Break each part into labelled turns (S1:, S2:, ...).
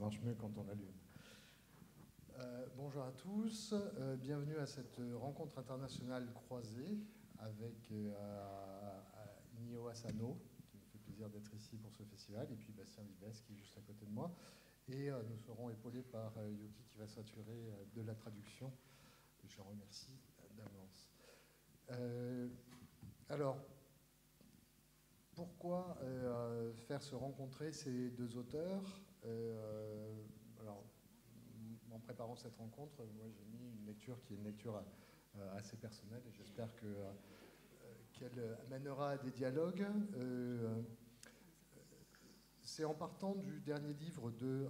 S1: marche mieux quand on l'allume. Bonjour à tous, bienvenue à cette rencontre internationale croisée avec Iñigo Asano, qui me fait plaisir d'être ici pour ce festival, et puis Bastien Vibes qui est juste à côté de moi. Et nous serons épaulés par Yuki qui va s'assurer de la traduction. Je remercie d'avance. Alors, pourquoi faire se rencontrer ces deux auteurs? Alors, en préparant cette rencontre, moi j'ai mis une lecture qui est une lecture assez personnelle et j'espère qu'elle amènera à des dialogues. C'est en partant du dernier livre de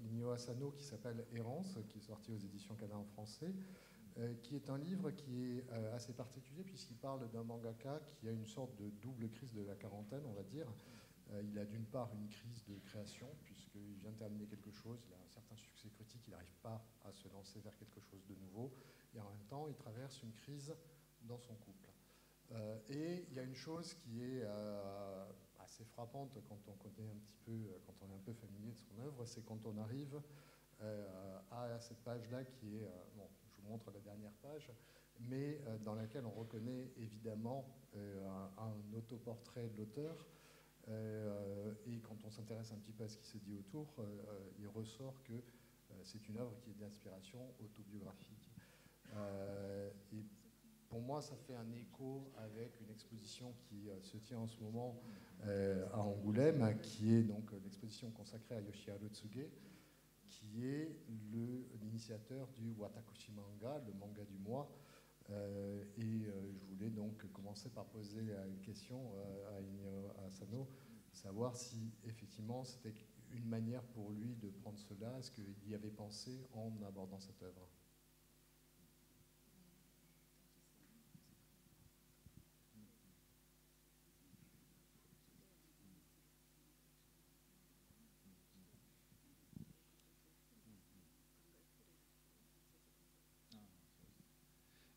S1: Iñigo Asano qui s'appelle Errance, qui est sorti aux éditions Kana en français, qui est un livre qui est assez particulier puisqu'il parle d'un mangaka qui a une sorte de double crise de la quarantaine, on va dire. Il a d'une part une crise de création puisqu'il vient de terminer quelque chose, il a un certain succès critique, il n'arrive pas à se lancer vers quelque chose de nouveau, et en même temps il traverse une crise dans son couple. Et il y a une chose qui est assez frappante quand on connaît un petit peu, quand on est un peu familier de son œuvre, c'est quand on arrive à cette page-là qui est, bon, je vous montre la dernière page, mais dans laquelle on reconnaît évidemment un autoportrait de l'auteur. Et quand on s'intéresse un petit peu à ce qui se dit autour, il ressort que c'est une œuvre qui est d'inspiration autobiographique. Et pour moi, ça fait un écho avec une exposition qui se tient en ce moment à Angoulême, qui est donc l'exposition consacrée à Yoshihiro Tsuge, qui est l'initiateur du Watakushi Manga, le manga du mois. Je voulais donc commencer par poser une question à Iñigo Asano, savoir si effectivement c'était une manière pour lui de prendre cela, est-ce qu'il y avait pensé en abordant cette œuvre.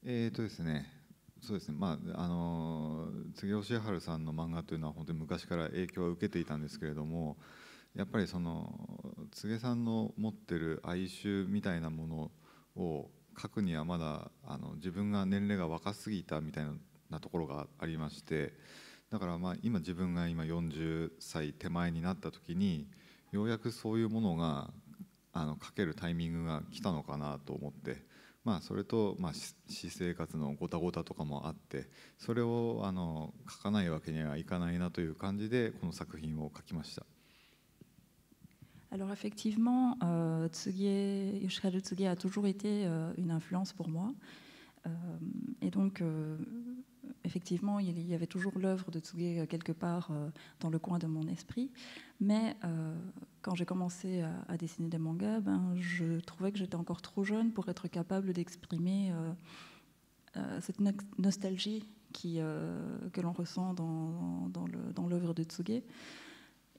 S2: ですね、そうですね、柘植義治さんの漫画というのは本当に昔から影響を受けていたんですけれども、やっぱりその柘植さんの持ってる哀愁みたいなものを書くにはまだ自分が年齢が若すぎたみたいなところがありまして、だから今自分が今40歳手前になった時にようやくそういうものが書けるタイミングが来たのかなと思って。それと、私生活のごたごたとかもあって、それを書かないわけにはいかないなという感じでこの作品を書きました。
S3: Alors effectivement, Yoshihiro Tsuge a toujours été une influence pour moi. Et donc, effectivement, il y avait toujours l'œuvre de Tsuge quelque part dans le coin de mon esprit. Mais quand j'ai commencé à dessiner des mangas, je trouvais que j'étais encore trop jeune pour être capable d'exprimer cette nostalgie que l'on ressent dans l'œuvre de Tsuge.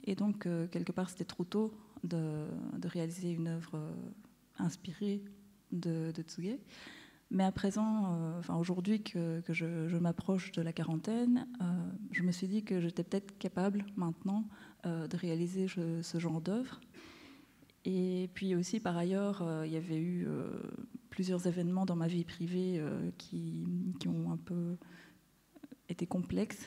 S3: Et donc, quelque part, c'était trop tôt de réaliser une œuvre inspirée de Tsuge. Mais à présent, aujourd'hui que je m'approche de la quarantaine, je me suis dit que j'étais peut-être capable maintenant de réaliser ce genre d'œuvre. Et puis aussi, par ailleurs, il y avait eu plusieurs événements dans ma vie privée qui ont un peu été complexes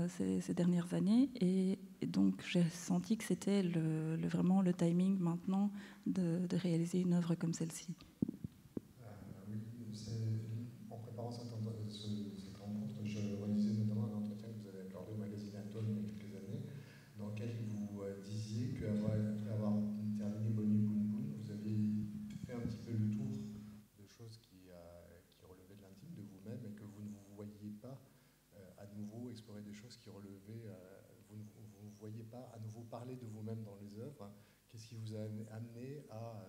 S3: ces dernières années. Et donc, j'ai senti que c'était vraiment le timing maintenant de réaliser une œuvre comme celle-ci.
S1: En préparant cette rencontre, je relisais notamment un entretien que vous avez accordé au magazine Atom il y a quelques années, dans lequel vous disiez qu'après avoir terminé Bonnie Boon Boon, vous avez fait un petit peu le tour de choses qui relevaient de l'intime de vous-même et que vous ne vous voyiez pas à nouveau explorer des choses qui relevaient, vous ne voyez pas à nouveau parler de vous-même dans les œuvres. Qu'est-ce qui vous a amené à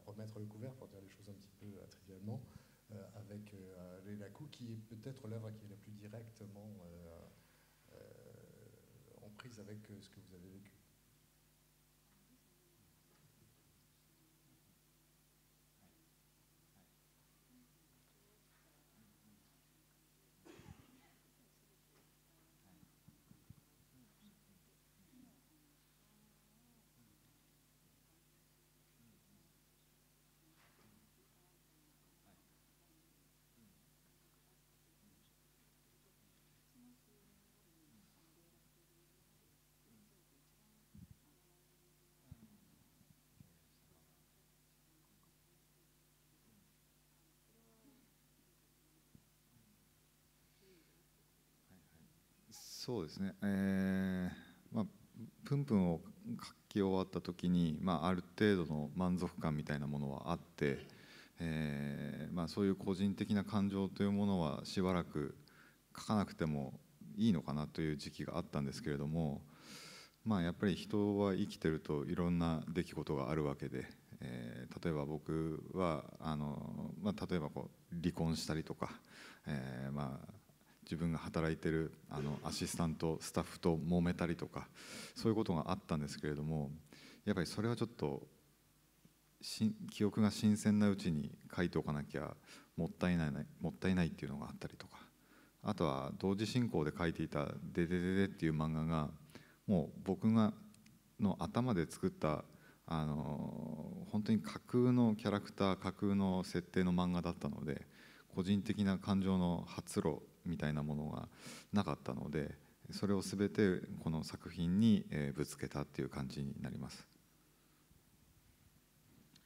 S1: remettre le couvert, pour dire les choses un petit peu trivialement, avec Reilaku, qui est peut-être l'œuvre qui est la plus directement en prise avec ce que vous avez vécu.
S2: そうですね、まあ、プンプンを書き終わった時に、まあ、ある程度の満足感みたいなものはあって、まあ、そういう個人的な感情というものはしばらく書かなくてもいいのかなという時期があったんですけれども、まあ、やっぱり人は生きてるといろんな出来事があるわけで、例えば僕はまあ、例えばこう離婚したりとか、まあ自分が働いてるアシスタントスタッフと揉めたりとか、そういうことがあったんですけれども、やっぱりそれはちょっと記憶が新鮮なうちに書いておかなきゃもったいないっていうのがあったりとか、あとは同時進行で書いていた「デデデデ」っていう漫画がもう僕の頭で作った本当に架空のキャラクター、架空の設定の漫画だったので、個人的な感情の発露みたいなものがなかったので、それを全てこの作品にぶつけたっていう感じになります。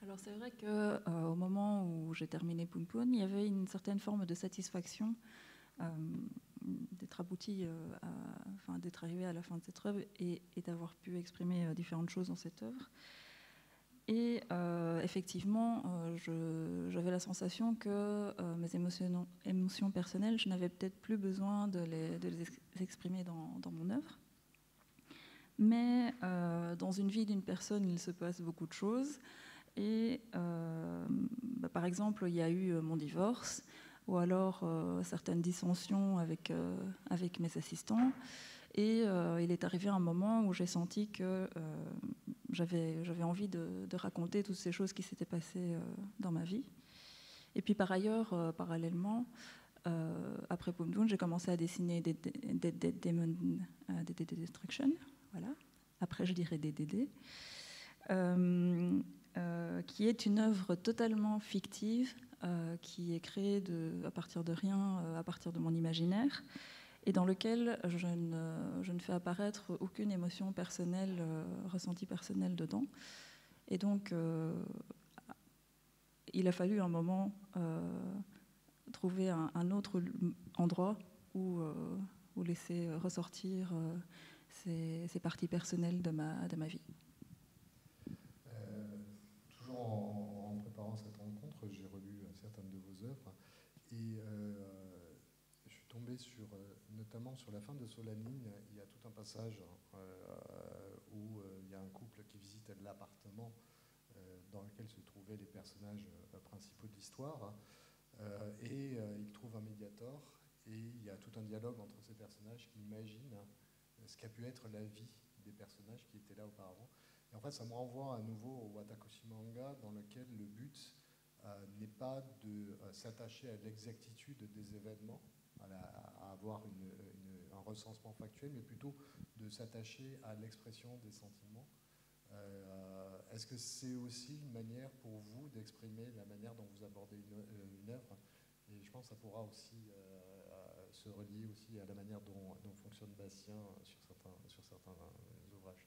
S3: Alors c'est vrai que au moment où j'ai terminé Poun Poun, il y avait une certaine forme de satisfaction d'être abouti, d'être arrivé à la fin de cette œuvre et d'avoir pu exprimer différentes choses dans cette œuvre. Et effectivement, j'avais la sensation que mes émotions personnelles, je n'avais peut-être plus besoin de les exprimer dans mon œuvre. Mais dans une vie d'une personne, il se passe beaucoup de choses. Et par exemple, il y a eu mon divorce, ou alors certaines dissensions avec mes assistants. Et il est arrivé un moment où j'ai senti que j'avais envie de raconter toutes ces choses qui s'étaient passées dans ma vie. Et puis par ailleurs, parallèlement, après Poun Poun, j'ai commencé à dessiner Demon Destruction. Voilà. Après, je dirais DDD. Qui est une œuvre totalement fictive, qui est créée à partir de rien, à partir de mon imaginaire, et dans lequel je ne fais apparaître aucune émotion personnelle, ressenti personnel dedans. Et donc, il a fallu un moment trouver un autre endroit où laisser ressortir ces parties personnelles de ma vie.
S1: En préparant cette rencontre, j'ai relu certaines de vos œuvres et je suis tombé notamment sur la fin de Solanine. Il y a tout un passage où il y a un couple qui visite l'appartement dans lequel se trouvaient les personnages principaux de l'histoire et ils trouvent un médiator et il y a tout un dialogue entre ces personnages qui imaginent ce qu'a pu être la vie des personnages qui étaient là auparavant. Et en fait, ça me renvoie à nouveau au Watakoshi Manga, dans lequel le but n'est pas de s'attacher à l'exactitude des événements, à avoir un recensement factuel, mais plutôt de s'attacher à l'expression des sentiments. Est-ce que c'est aussi une manière pour vous d'exprimer la manière dont vous abordez une œuvre? Et je pense que ça pourra aussi se relier aussi à la manière dont fonctionne Bastien sur certains ouvrages.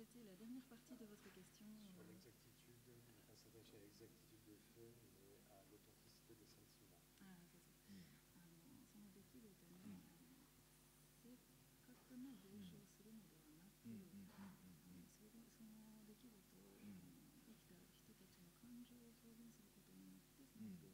S3: répéter la dernière partie de votre question.
S1: Sur l'exactitude, ne pas s'attacher à l'exactitude des faits, mais à l'authenticité des sentiments.
S3: その出来事に正確な描写をするのではなく、その出来事を生きた人たちの感情を表現することによって、その描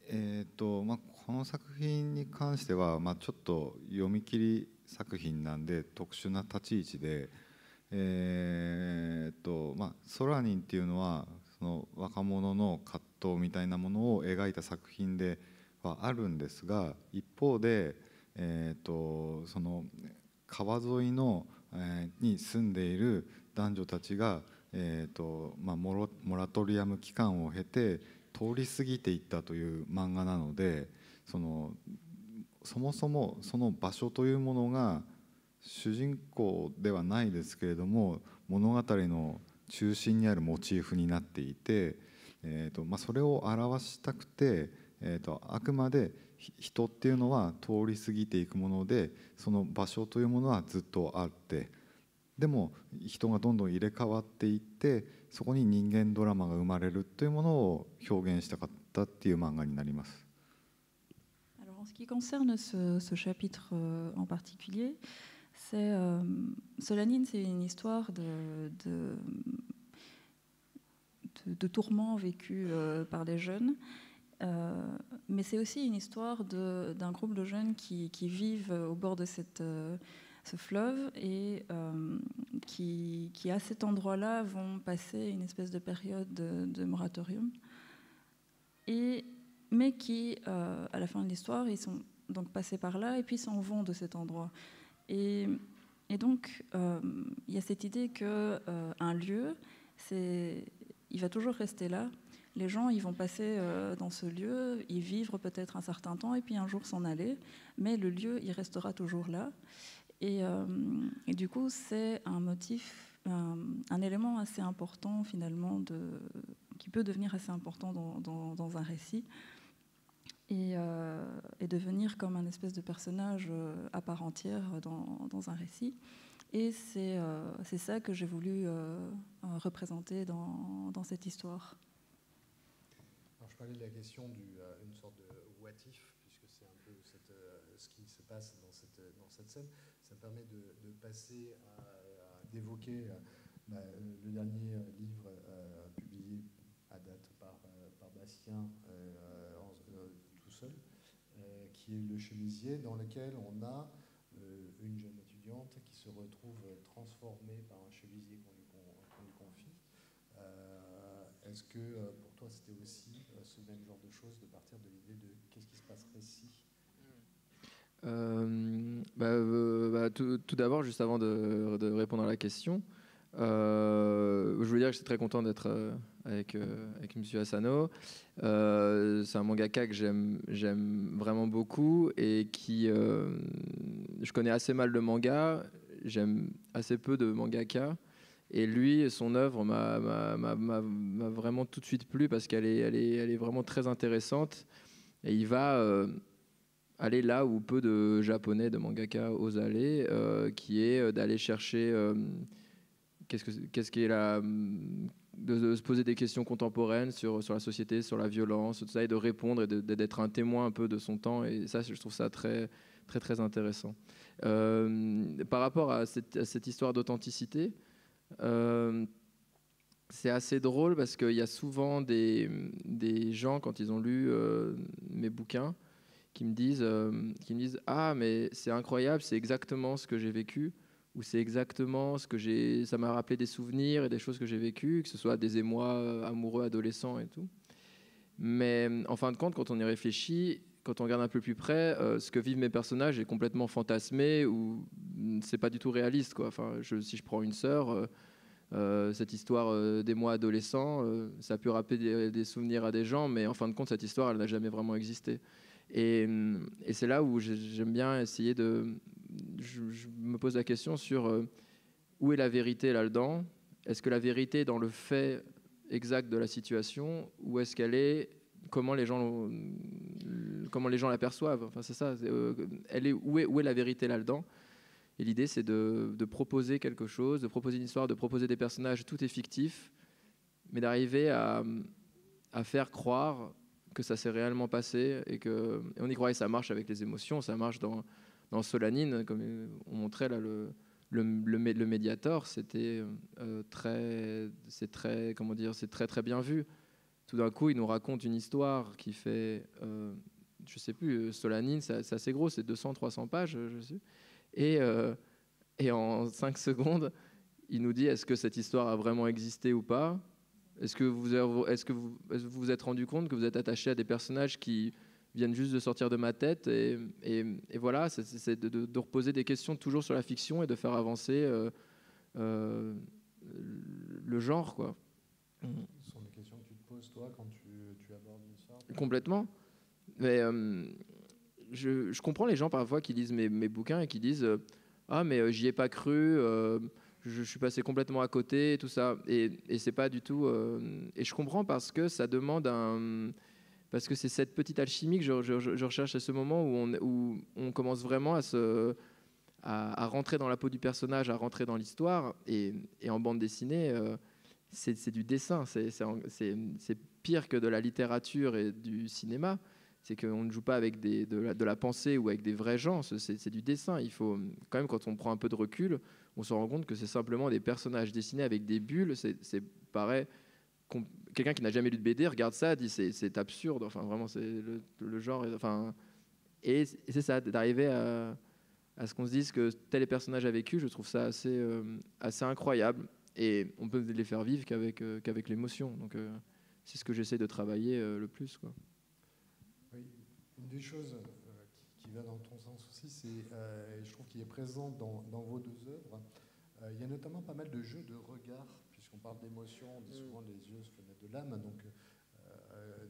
S2: この作品に関しては、ちょっと読み切り作品なんで特殊な立ち位置で、ソラニンっていうのはその若者の葛藤みたいなものを描いた作品ではあるんですが、一方で、その川沿いの、に住んでいる男女たちが、モラトリアム期間を経て通り過ぎていったという漫画なので、そもそもその場所というものが主人公ではないですけれども物語の中心にあるモチーフになっていて、それを表したくて、あくまで人っていうのは通り過ぎていくもので、その場所というものはずっとあって、でも人がどんどん入れ替わっていって、そこに人間ドラマが生まれるというものを表現したかったっていう漫画になります。
S3: Alors, en ce qui concerne ce chapitre en particulier, Solanine, c'est une histoire de tourments vécus par des jeunes, mais c'est aussi une histoire d'un groupe de jeunes qui vivent au bord de ce fleuve et qui, à cet endroit-là, vont passer une espèce de période de moratorium, mais qui, à la fin de l'histoire, ils sont donc passés par là et puis s'en vont de cet endroit. Et donc, il y a cette idée qu'un lieu, il va toujours rester là. Les gens, ils vont passer dans ce lieu, y vivre peut-être un certain temps et puis un jour s'en aller, mais le lieu, il restera toujours là. Et du coup, c'est un motif, un élément assez important finalement, qui peut devenir assez important dans un récit et devenir comme un espèce de personnage à part entière dans un récit. Et c'est ça que j'ai voulu représenter dans cette histoire.
S1: Alors, je parlais de la question d'une sorte de what if, puisque c'est un peu ce qui se passe dans cette scène. Ça me permet de passer d'évoquer le dernier livre publié à date par Bastien tout seul, qui est Le Chemisier, dans lequel on a une jeune étudiante qui se retrouve transformée par un chemisier qu'on lui confie. Est-ce que pour toi c'était aussi ce même genre de choses, de partir de l'idée de qu'est-ce qui se passerait si
S4: tout d'abord, juste avant de répondre à la question, je veux dire que je suis très content d'être avec Monsieur Asano. C'est un mangaka que j'aime vraiment beaucoup et qui... je connais assez mal le manga, j'aime assez peu de mangaka. Et lui, son œuvre m'a vraiment tout de suite plu parce qu'elle est vraiment très intéressante. Et il va aller là où peu de japonais, de mangaka osent aller, qui est d'aller chercher qu'est-ce qui est de se poser des questions contemporaines sur la société, sur la violence, tout ça, et de répondre et d'être un témoin un peu de son temps. Et ça, je trouve ça très, très, très intéressant. Par rapport à cette histoire d'authenticité, c'est assez drôle parce qu'il y a souvent des gens, quand ils ont lu mes bouquins, qui me disent ah, mais c'est incroyable, c'est exactement ce que j'ai vécu, ou c'est exactement ce que ça m'a rappelé des souvenirs et des choses que j'ai vécues, que ce soit des émois amoureux adolescents et tout. Mais en fin de compte, quand on y réfléchit, quand on regarde un peu plus près, ce que vivent mes personnages est complètement fantasmé ou c'est pas du tout réaliste, quoi. Enfin, si je prends une sœur, cette histoire des mois adolescents, ça peut rappeler des souvenirs à des gens, mais en fin de compte, cette histoire, elle n'a jamais vraiment existé. Et c'est là où j'aime bien essayer je me pose la question sur où est la vérité là-dedans. Est-ce que la vérité est dans le fait exact de la situation, ou est-ce qu'elle est comment les gens la perçoivent. Enfin, c'est ça. Où est la vérité là-dedans? Et l'idée, c'est de proposer quelque chose, de proposer une histoire, de proposer des personnages. Tout est fictif, mais d'arriver à faire croire que ça s'est réellement passé et on y croit et ça marche avec les émotions. Ça marche dans Solanine, comme on montrait là le Mediator. C'est très très bien vu. tout d'un coup, il nous raconte une histoire qui fait, je sais plus, Solanine, c'est assez gros, c'est 200-300 pages, je sais. Et en 5 secondes, il nous dit est-ce que cette histoire a vraiment existé ou pas? Est-ce que vous vous êtes rendu compte que vous êtes attaché à des personnages qui viennent juste de sortir de ma tête? Et voilà, c'est de reposer des questions toujours sur la fiction et de faire avancer le genre, quoi.
S1: Ce sont des questions que tu te poses, toi, quand tu abordes l'histoire?
S4: Complètement. Mais je comprends les gens parfois qui lisent mes bouquins et qui disent ah, mais j'y ai pas cru, je suis passé complètement à côté, et tout ça. Et c'est pas du tout. Et je comprends parce que ça demande un. Parce que c'est cette petite alchimie que je recherche à ce moment où on commence vraiment à rentrer dans la peau du personnage, à rentrer dans l'histoire. Et en bande dessinée, c'est du dessin. C'est pire que de la littérature et du cinéma. C'est qu'on ne joue pas avec de la pensée ou avec des vrais gens. C'est du dessin. Il faut quand même, quand on prend un peu de recul, on se rend compte que c'est simplement des personnages dessinés avec des bulles. C'est pareil. Quelqu'un qui n'a jamais lu de BD regarde ça, dit c'est absurde. Enfin, vraiment, c'est le genre. Enfin, et c'est ça, d'arriver à ce qu'on se dise que tel personnage a vécu. Je trouve ça assez incroyable. Et on peut les faire vivre qu'avec l'émotion. Donc, c'est ce que j'essaie de travailler le plus, quoi.
S1: Oui, une des choses qui va dans ton sens aussi, c'est, je trouve qu'il est présent dans vos deux œuvres. Il y a notamment pas mal de jeux de regard, puisqu'on parle d'émotion, on dit souvent les yeux, fenêtre de l'âme, donc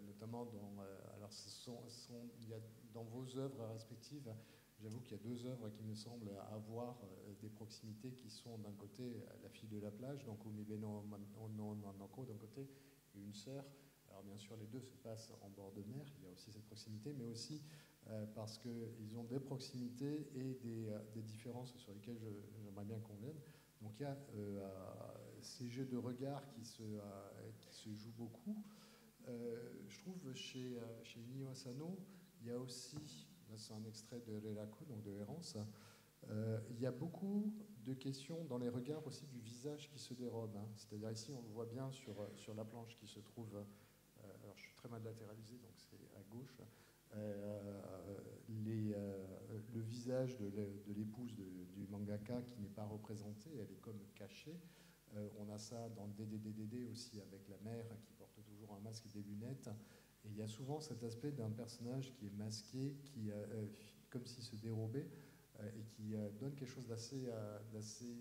S1: notamment alors il y a dans vos œuvres respectives, j'avoue qu'il y a deux œuvres qui me semblent avoir des proximités qui sont d'un côté La fille de la plage, donc Umi Beno Manoko d'un côté, et Une sœur. Alors bien sûr, les deux se passent en bord de mer, il y a aussi cette proximité, mais aussi parce qu'ils ont des proximités et des différences sur lesquelles j'aimerais bien qu'on vienne. Donc il y a ces jeux de regard qui se jouent beaucoup. Je trouve chez Inio Asano, il y a aussi, là c'est un extrait de Reraku, donc de Errance, il y a beaucoup de questions dans les regards aussi du visage qui se dérobe. Hein. C'est-à-dire ici, on le voit bien sur la planche qui se trouve... alors je suis très mal latéralisé, donc c'est à gauche. Le visage de l'épouse du mangaka qui n'est pas représenté, elle est comme cachée. On a ça dans DDDDD aussi avec la mère qui porte toujours un masque et des lunettes. Et il y a souvent cet aspect d'un personnage qui est masqué, comme s'il se dérobait, et qui donne quelque chose d'assez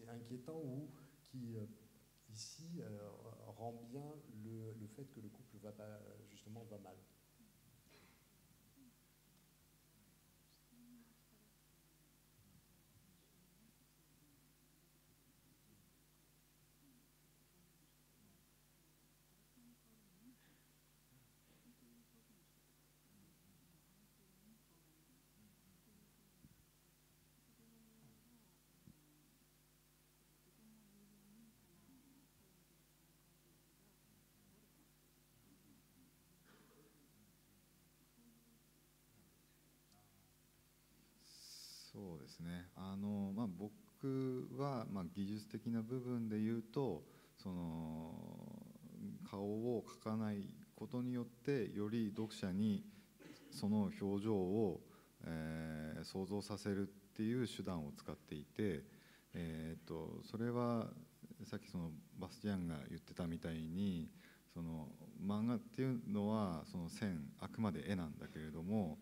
S1: inquiétant ou qui, ici, rend bien le fait que le couple va mal.
S2: そうですね。僕は技術的な部分で言うと、その顔を描かないことによってより読者にその表情を、想像させるっていう手段を使っていて、それはさっきそのバスティアンが言ってたみたいに、その漫画っていうのはその線、あくまで絵なんだけれども、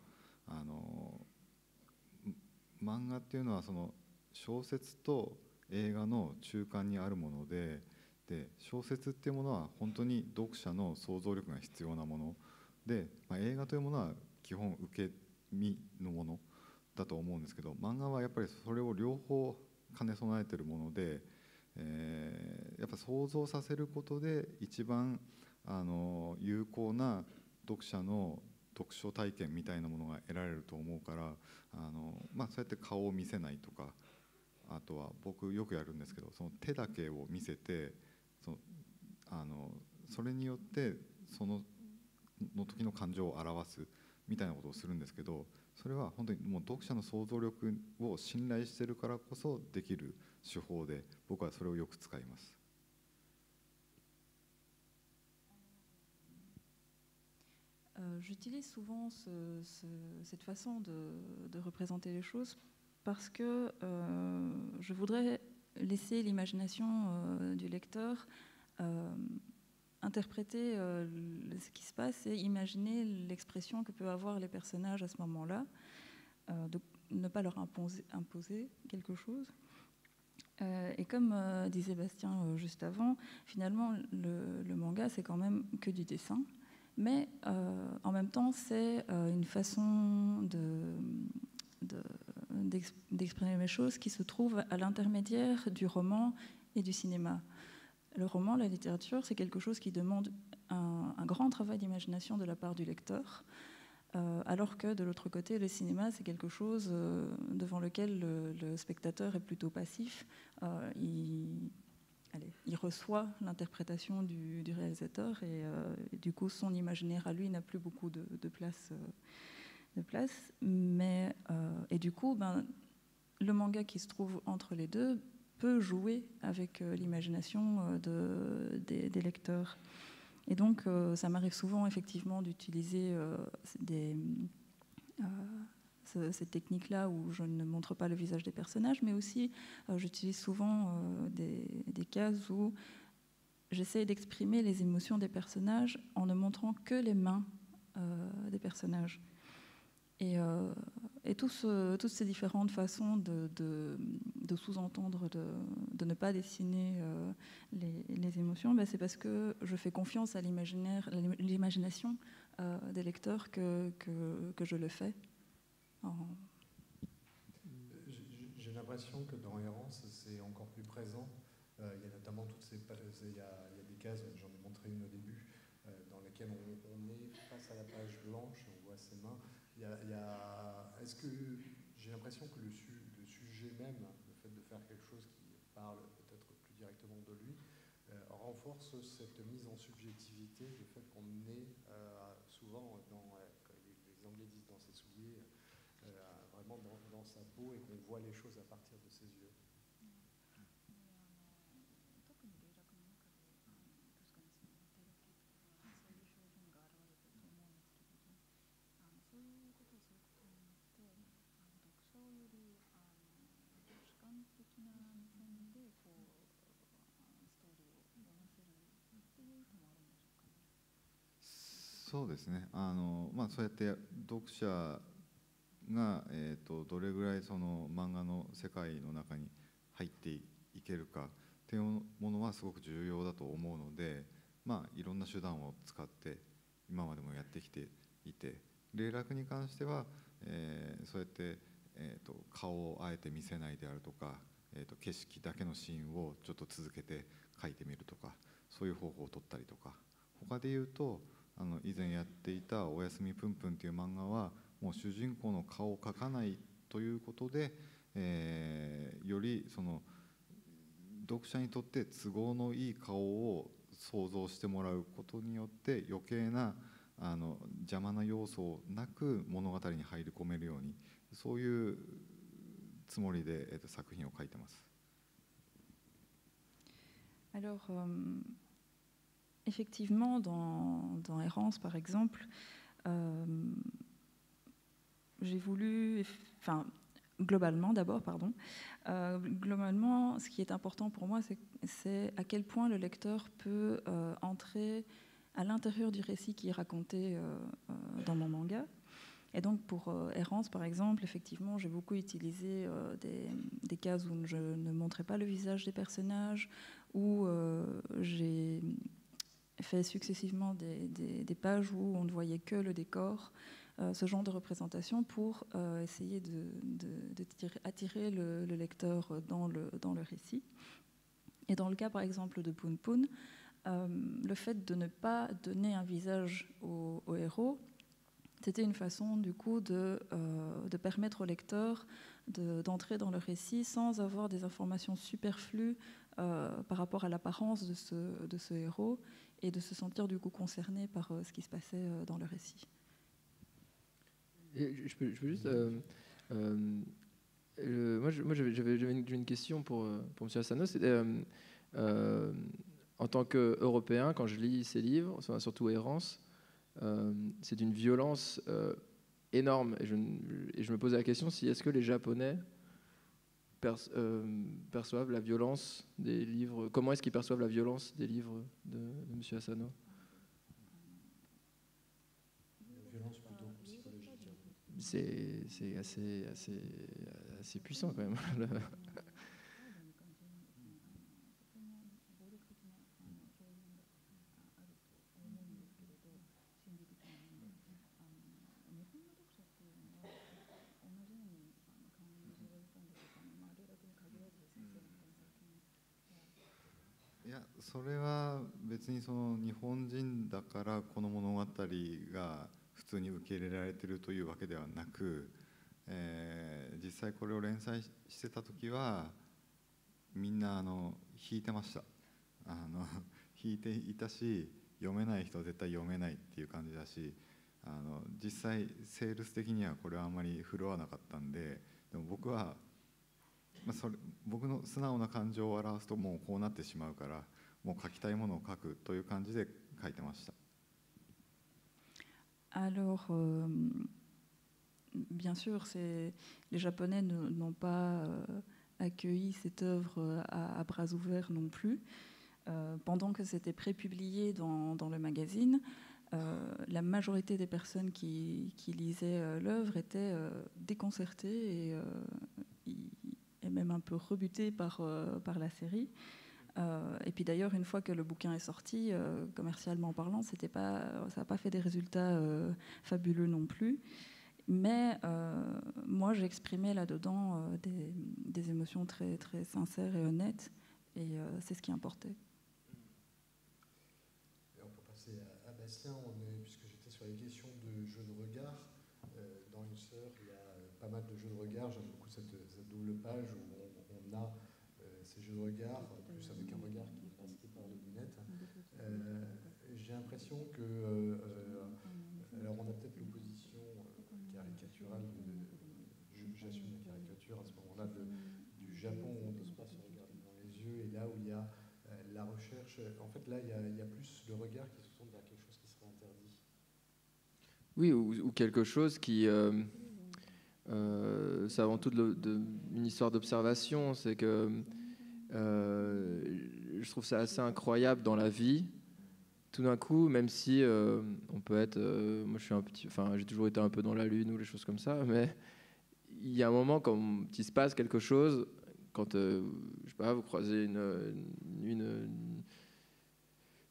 S2: 漫画っていうのはその小説と映画の中間にあるもので、小説っていうものは本当に読者の想像力が必要なもので、映画というものは基本受け身のものだと思うんですけど、漫画はやっぱりそれを両方兼ね備えているもので、やっぱ想像させることで一番有効な読者の読書体験みたいなものが得られると思うから、そうやって顔を見せないとか、あとは僕よくやるんですけど、その手だけを見せて、それによってその時の感情を表すみたいなことをするんですけど、それは本当にもう読者の想像力を信頼しているからこそできる手法で、僕はそれをよく使います。
S3: J'utilise souvent cette façon de représenter les choses parce que je voudrais laisser l'imagination du lecteur interpréter ce qui se passe et imaginer l'expression que peuvent avoir les personnages à ce moment-là, de ne pas leur imposer quelque chose. Et comme disait Bastien juste avant, finalement, le manga, c'est quand même que du dessin. Mais en même temps, c'est une façon d'exprimer les choses qui se trouve à l'intermédiaire du roman et du cinéma. Le roman, la littérature, c'est quelque chose qui demande un grand travail d'imagination de la part du lecteur, alors que de l'autre côté, le cinéma, c'est quelque chose devant lequel le spectateur est plutôt passif. Il reçoit l'interprétation du réalisateur et du coup, son imaginaire à lui n'a plus beaucoup de place. Et du coup, le manga qui se trouve entre les deux peut jouer avec l'imagination des lecteurs. Et donc, ça m'arrive souvent effectivement d'utiliser cette technique-là où je ne montre pas le visage des personnages, mais aussi j'utilise souvent des cases où j'essaie d'exprimer les émotions des personnages en ne montrant que les mains des personnages. Et toutes ces différentes façons de sous-entendre, de ne pas dessiner les émotions, c'est parce que je fais confiance à l'imagination des lecteurs que je le fais.
S1: J'ai l'impression que dans Errance, c'est encore plus présent. Il y a notamment il y a des cases, j'en ai montré une au début, dans lesquelles on est face à la page blanche, on voit ses mains. Est-ce que j'ai l'impression que le sujet même, le fait de faire quelque chose qui parle peut-être plus directement de lui, renforce cette mise en subjectivité, le fait qu'on est souvent, les Anglais disent dans ses souliers, vraiment dans sa peau et qu'on voit les choses à partir de ses yeux.
S2: そうですね。そうやって読者が、どれぐらいその漫画の世界の中に入っていけるかっていうものはすごく重要だと思うので、いろんな手段を使って今までもやってきていて、霊楽に関しては、そうやって、顔をあえて見せないであるとか、景色だけのシーンをちょっと続けて描いてみるとか、そういう方法を取ったりとか。他で言うと以前やっていた「おやすみぷんぷん」っていう漫画はもう主人公の顔を描かないということで、よりその読者にとって都合のいい顔を想像してもらうことによって余計な邪魔な要素なく物語に入り込めるように、そういうつもりで作品を書いてます。
S3: Alors, effectivement, dans Errance, par exemple, j'ai voulu, globalement d'abord, globalement, ce qui est important pour moi, c'est à quel point le lecteur peut entrer à l'intérieur du récit qui est raconté dans mon manga. Et donc pour Errance, par exemple, effectivement, j'ai beaucoup utilisé des cases où je ne montrais pas le visage des personnages, où j'ai fait successivement des pages où on ne voyait que le décor, ce genre de représentation pour essayer d'attirer le lecteur dans le récit. Et dans le cas, par exemple, de Poon Poon, le fait de ne pas donner un visage au héros, c'était une façon, du coup, de permettre au lecteur d'entrer dans le récit sans avoir des informations superflues par rapport à l'apparence de ce héros et de se sentir, du coup, concerné par ce qui se passait dans le récit.
S4: Et je peux juste... moi, j'avais une question pour M. Asano. En tant qu'Européen, quand je lis ces livres, surtout Errance, c'est d'une violence énorme. Et je me posais la question si est-ce que les Japonais perçoivent la violence des livres. Comment est-ce qu'ils perçoivent la violence des livres de M. Asano?
S1: La violence plutôt psychologique.
S4: C'est assez puissant quand même.
S2: いや、それは別にその日本人だからこの物語が普通に受け入れられているというわけではなく、実際これを連載してた時はみんな引いてました。引いていたし、読めない人は絶対読めないっていう感じだし、実際セールス的にはこれはあんまり振るわなかったんで、でも僕は、僕の素直な感情を表すともうこうなってしまうから、もう書きたいものを書くという感じで書いてました。
S3: Alors, bien sûr, les Japonais n'ont pas accueilli cette œuvre à bras ouverts non plus. Pendant que c'était prépublié dans le magazine, la majorité des personnes qui lisaient l'œuvre étaient déconcertées et même un peu rebutées par la série. Et puis d'ailleurs, une fois que le bouquin est sorti, commercialement parlant, ça n'a pas fait des résultats fabuleux non plus. Mais moi, j'ai exprimé là-dedans des émotions très, très sincères et honnêtes, et c'est ce qui importait.
S1: Et on peut passer à Bastien, puisque j'étais sur les questions de jeux de regard. Dans Une sœur, il y a pas mal de jeux de regard. J'aime beaucoup cette double page où on a ces jeux de regard, en plus avec un regard qui est masqué par les lunettes. J'ai l'impression que, alors on a peut-être l'opposition caricaturale, j'assume la caricature à ce moment-là, du Japon où on n'ose pas se regarder dans les yeux, et là où il y a la recherche, en fait là il y a plus le regard qui se tourne vers quelque chose qui serait interdit.
S4: Oui, ou quelque chose qui... c'est avant tout une histoire d'observation, c'est que je trouve ça assez incroyable dans la vie. Tout d'un coup, même si on peut être, moi je suis j'ai toujours été un peu dans la lune ou les choses comme ça, mais il y a un moment quand il se passe quelque chose, quand je sais pas, vous croisez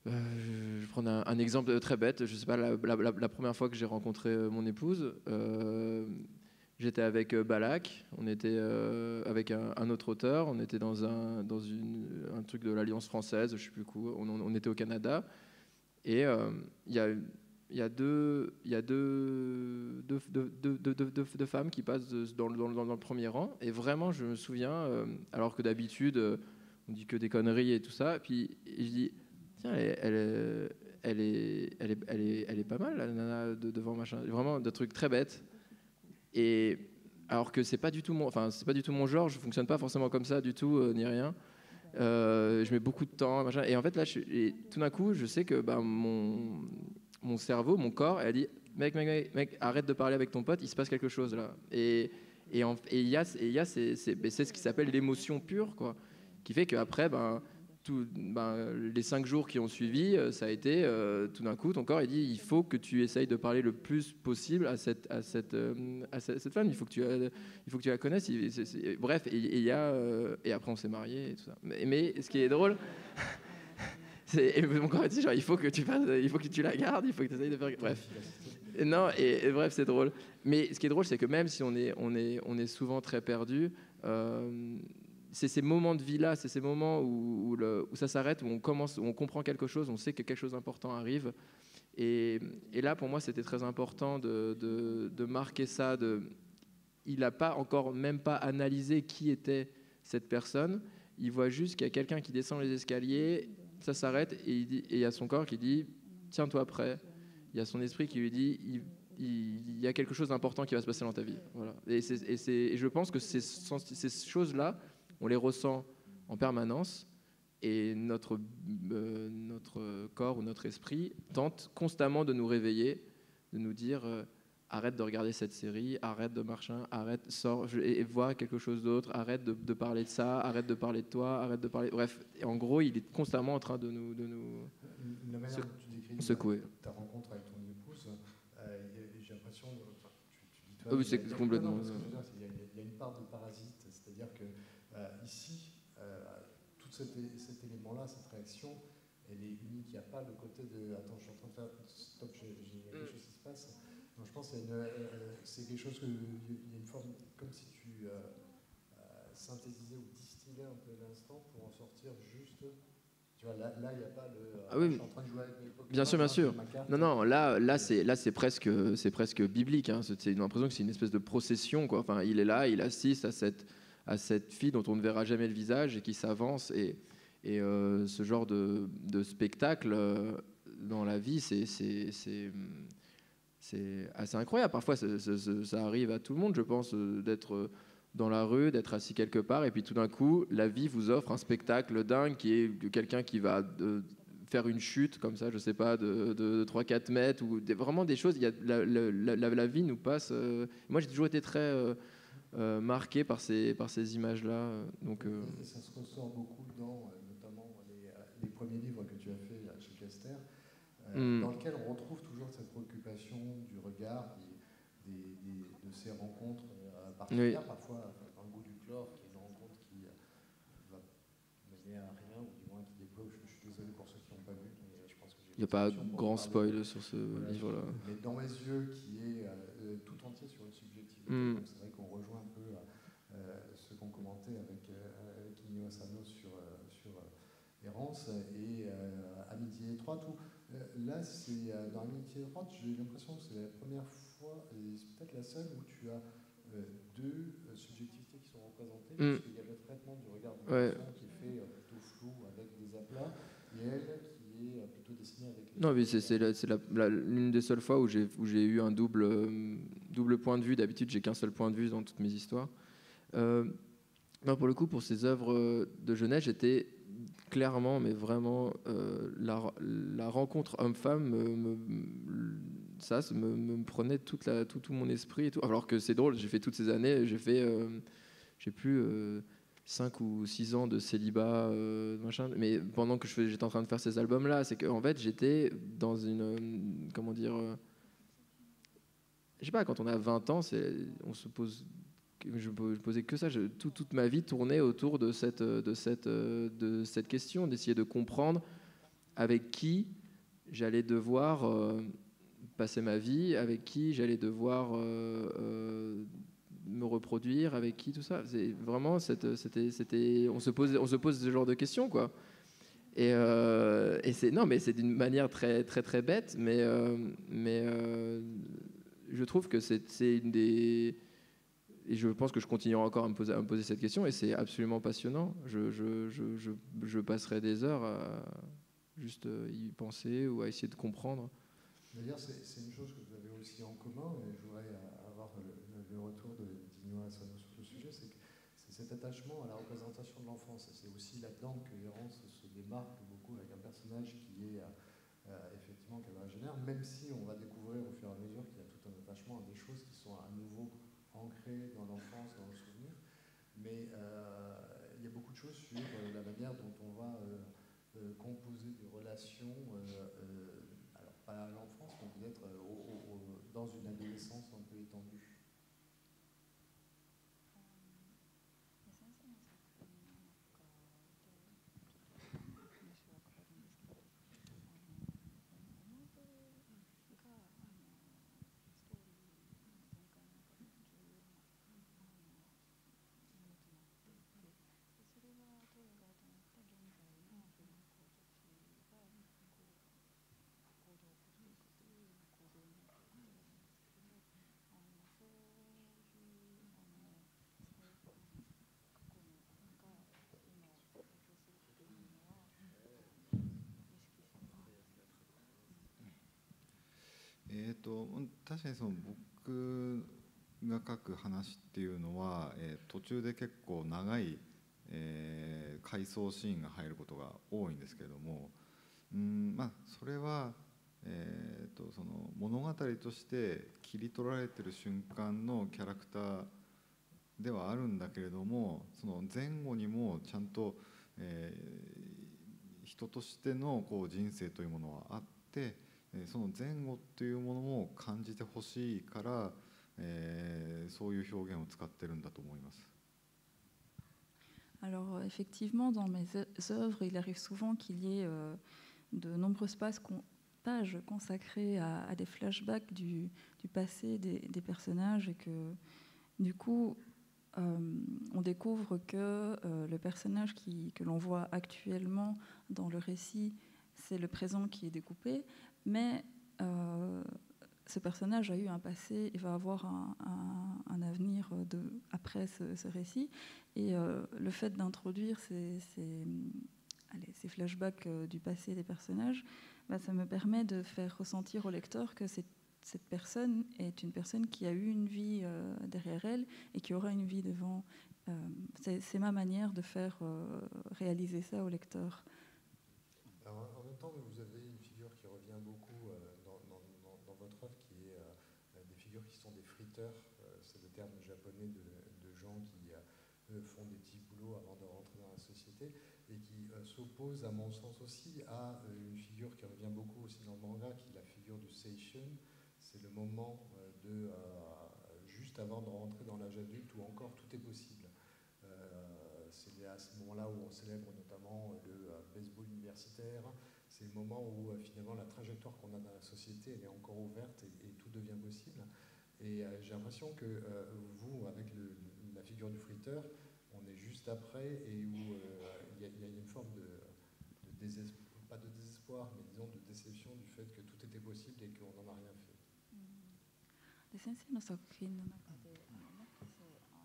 S4: je prends un exemple très bête, je sais pas, la première fois que j'ai rencontré mon épouse. J'étais avec Balak, on était avec un autre auteur, on était dans un truc de l'Alliance française, je sais plus quoi, on était au Canada, et il y a deux femmes qui passent dans le premier rang, et vraiment je me souviens, alors que d'habitude on dit que des conneries et tout ça, et puis je dis tiens, elle est pas mal la nana devant, machin, vraiment des trucs très bêtes. Et alors que c'est pas du tout mon genre, je fonctionne pas forcément comme ça du tout, ni rien. Je mets beaucoup de temps, machin. Et en fait là, tout d'un coup, je sais que mon cerveau, mon corps, elle dit mec, arrête de parler avec ton pote, il se passe quelque chose là. Et il y a c'est ce qui s'appelle l'émotion pure, quoi, qui fait qu'après, les 5 jours qui ont suivi, ça a été tout d'un coup, ton corps il dit il faut que tu essayes de parler le plus possible à cette femme, il faut que tu la connaisses. Bref, et après on s'est mariés et tout ça. Mais ce qui est drôle, c'est mon corps dit genre il faut que tu la gardes, il faut que tu essayes de faire. Bref. Non, et bref, c'est drôle. Mais ce qui est drôle, c'est que même si on est souvent très perdu, c'est ces moments de vie-là, c'est ces moments où ça s'arrête, où on comprend quelque chose, on sait que quelque chose d'important arrive. Et là, pour moi, c'était très important de marquer ça. Il n'a pas encore même pas analysé qui était cette personne. Il voit juste qu'il y a quelqu'un qui descend les escaliers, ça s'arrête, et il y a son corps qui dit « Tiens-toi prêt ». Il y a son esprit qui lui dit il y a quelque chose d'important qui va se passer dans ta vie. Voilà. Et je pense que ces choses-là, on les ressent en permanence, et notre corps ou notre esprit tente constamment de nous réveiller, de nous dire arrête de regarder cette série, arrête de machin, arrête, sors et vois quelque chose d'autre, arrête de parler de ça, arrête de parler de toi, arrête de parler... Bref, et en gros, il est constamment en train de nous
S1: La manière dont tu décris
S4: secouer.
S1: Ta rencontre avec ton épouse, j'ai l'impression... Tu dis toi...
S4: Oui, c'est complètement...
S1: Non, ce que je veux dire, c'est qu'il y a une part de parasite, c'est-à-dire que ici, tout cet élément-là, cette réaction, elle est unique. Il n'y a pas le côté de attends, je suis en train de faire stop, il y a quelque chose qui se passe. Donc je pense que c'est quelque chose il y a une forme comme si tu synthétisais ou distillais un peu l'instant pour en sortir juste. Tu vois, là il n'y a pas le.
S4: Ah oui,
S1: je suis en train de jouer avec mes Pokémon.
S4: bien sûr. Non, là c'est presque biblique. Hein. C'est l'impression que c'est une espèce de procession, quoi. Enfin, il est là, il assiste à cette fille dont on ne verra jamais le visage et qui s'avance. Et ce genre de spectacle dans la vie, c'est assez incroyable. Parfois, ça arrive à tout le monde, je pense, d'être dans la rue, d'être assis quelque part, et puis tout d'un coup, la vie vous offre un spectacle dingue qui est quelqu'un qui va faire une chute comme ça, je sais pas, de 3-4 mètres, ou vraiment des choses. Il y a, la vie nous passe. Moi, j'ai toujours été très marqué par ces images-là. Donc,
S1: et ça se ressort beaucoup dans notamment les premiers livres que tu as fait chez Caster, dans lesquels on retrouve toujours cette préoccupation du regard, de ces rencontres particulières, parfois dans le goût du chlore, qui est une rencontre qui va mener à rien, ou du moins qui déploie. Je suis désolé pour ceux qui n'ont pas vu, mais je pense que
S4: il n'y a pas grand spoil sur ce livre-là.
S1: Mais dans mes yeux, qui est tout entier sur une subjectivité. Donc c'est vrai qu'on rejoint un peu ce qu'on commentait avec Inyo Asano sur Errance et Amitié étroite. Là, c'est dans Amitié étroite, j'ai l'impression que c'est la première fois, et c'est peut-être la seule, où tu as deux subjectivités qui sont représentées, puisqu'il y a le traitement du regard du garçon qui est fait plutôt flou avec des aplats, et elle qui est plutôt dessinée avec les...
S4: Non, mais c'est l'une des seules fois où j'ai eu un double point de vue. D'habitude, j'ai qu'un seul point de vue dans toutes mes histoires. Non, pour le coup, pour ces œuvres de jeunesse, j'étais clairement, mais vraiment, la rencontre homme-femme me prenait tout mon esprit et tout. Alors que c'est drôle, j'ai fait toutes ces années, j'ai plus 5 ou 6 ans de célibat, machin, mais pendant que j'étais en train de faire ces albums-là, c'est qu'en fait, j'étais dans une, comment dire, je sais pas, quand on a 20 ans, on se pose... Je posais que ça. Toute ma vie tournait autour de cette question, d'essayer de comprendre avec qui j'allais devoir passer ma vie, avec qui j'allais devoir me reproduire, avec qui, tout ça. C'est vraiment on se pose ce genre de questions, quoi. Et c'est d'une manière très très très bête, mais je trouve que c'est une des... Et je pense que je continuerai encore à me poser cette question, et c'est absolument passionnant. Je passerai des heures à juste y penser ou à essayer de comprendre.
S1: D'ailleurs, c'est une chose que vous avez aussi en commun, et je voudrais avoir le retour d'Inyo Asano sur ce sujet, c'est cet attachement à la représentation de l'enfance. Et c'est aussi là-dedans que Errance se démarque beaucoup avec un personnage qui est effectivement quadragénaire, même si on va découvrir au fur et à mesure qu'il y a tout un attachement à des choses qui sont à nouveau ancré dans l'enfance, dans le souvenir. Mais il y a beaucoup de choses sur la manière dont on va composer des relations, alors pas à l'enfance, mais peut-être dans une adolescence un peu étendue.
S2: 確かにその僕が書く話っていうのは、途中で結構長い、回想シーンが入ることが多いんですけれども、それは、その物語として切り取られている瞬間のキャラクターではあるんだけれども、その前後にもちゃんと、人としてのこう人生というものはあって、その前後というものも感じてほしいから、そういう表現を使ってるんだと思います。
S3: Alors effectivement, dans mes œuvres, il arrive souvent qu'il y ait de nombreuses pages consacrées à des flashbacks du passé des personnages, et que du coup, on découvre que le personnage que l'on voit actuellement dans le récit, c'est le présent qui est découpé, mais ce personnage a eu un passé et va avoir un avenir après ce récit. Et le fait d'introduire ces flashbacks du passé des personnages, ça me permet de faire ressentir au lecteur que cette personne est une personne qui a eu une vie derrière elle et qui aura une vie devant. C'est ma manière de faire réaliser ça au lecteur.
S1: Alors, en même temps, vous avez une figure qui revient beaucoup dans votre œuvre, qui est des figures qui sont des friteurs. C'est le terme japonais de gens qui font des petits boulots avant de rentrer dans la société, et qui s'oppose, à mon sens aussi, à une figure qui revient beaucoup aussi dans le manga, qui est la figure du seishun. C'est le moment juste avant de rentrer dans l'âge adulte où encore tout est possible. C'est à ce moment-là où on célèbre notamment le baseball universitaire. C'est le moment où finalement la trajectoire qu'on a dans la société, elle est encore ouverte et tout devient possible. Et j'ai l'impression que vous, avec la figure du friteur, on est juste après, et où il y a une forme de désespoir, pas de désespoir, mais disons de déception du fait que tout était possible et qu'on n'en a rien fait.
S3: で、先生の作品の中でもっと頻繁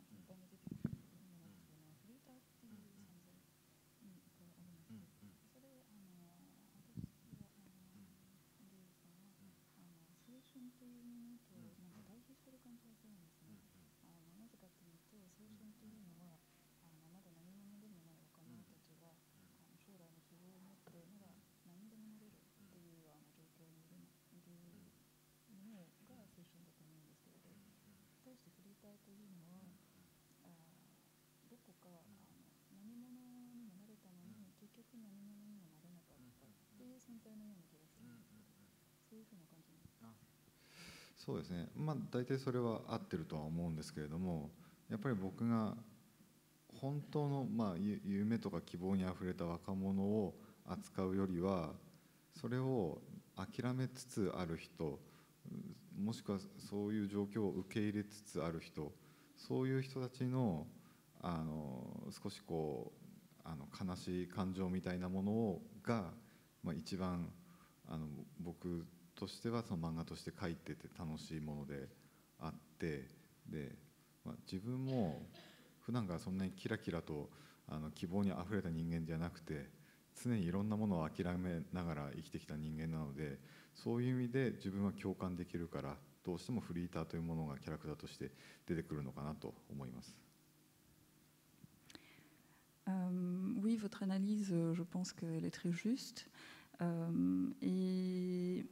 S3: に出てくるものなんですけど、フリーターっていう存在がありますけど、それ私はリュウさんは青春というものとなんか対比してる感じがするんですね。なぜかというと、青春というのはまだ何者でもない若者たちが将来の希望を持ってまだ何でもなれるっていう状況にいるものが青春だと思うんですけれど、対してフリーターというのはどこか何者にもなれたのに結局何者にもなれなかったっていう存在のような気がするんですけど、そういうふうな感じですか？
S2: そうですね、大体それは合ってるとは思うんですけれども、やっぱり僕が本当の、夢とか希望にあふれた若者を扱うよりは、それを諦めつつある人、もしくはそういう状況を受け入れつつある人、そういう人たちの少しこう悲しい感情みたいなものが、一番僕としてはその漫画として描いてて楽しいものであって、で、自分も普段からそんなにキラキラと希望にあふれた人間じゃなくて、常にいろんなものを諦めながら生きてきた人間なので、そういう意味で自分は共感できるから、どうしてもフリーターというものがキャラクターとして出てくるのかなと思います。
S3: Oui, votre analyse, je pense qu'elle est très juste. Et